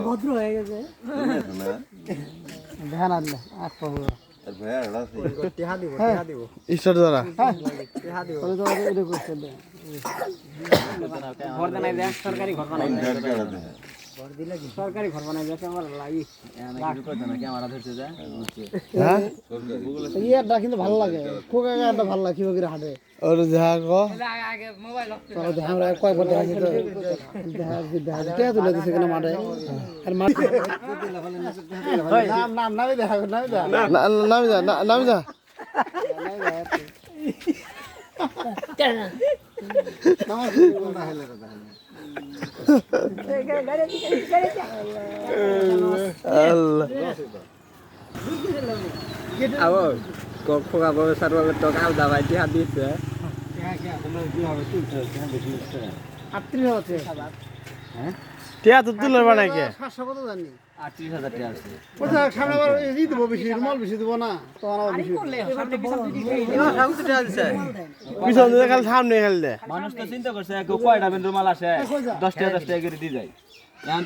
ভদ্র হয়ে গেছে ধ্যান আনলে আজ পাবো ঈশ্বর দ্বারা সরকারি ঘর বানাই সরকারি ঘর বানাই ইয়ারটা কিন্তু ভালো লাগে কোকা গাড়িটা ভালো লাগে কিভাবে হাঁটে ওর দেখা গো আমরা কয়েকবার দেখাচ্ছি তো দেখা তুলে দিচ্ছে কেন মাঠে আর মাঠে নাম নামে দেখা নামে দেখা নামি যা নামি যা খোকা বড় সারভাবে তো কাল দাবাই দিয়ে হাত দিচ্ছে 38 হচ্ছে টিয়া তো তুলে বানাই কে 700 কত জানি 38,000 টাকা আছে ওটা সামনে আবার ই দেব বেশি রুমাল বেশি দেব না তখন আবার বেশি পিছন দিকে খালি সামনে খেল দে মানুষ তো চিন্তা করছে কয়টা বেন রুমাল আসে 10 টাকা করে দিয়ে যায় এখন তো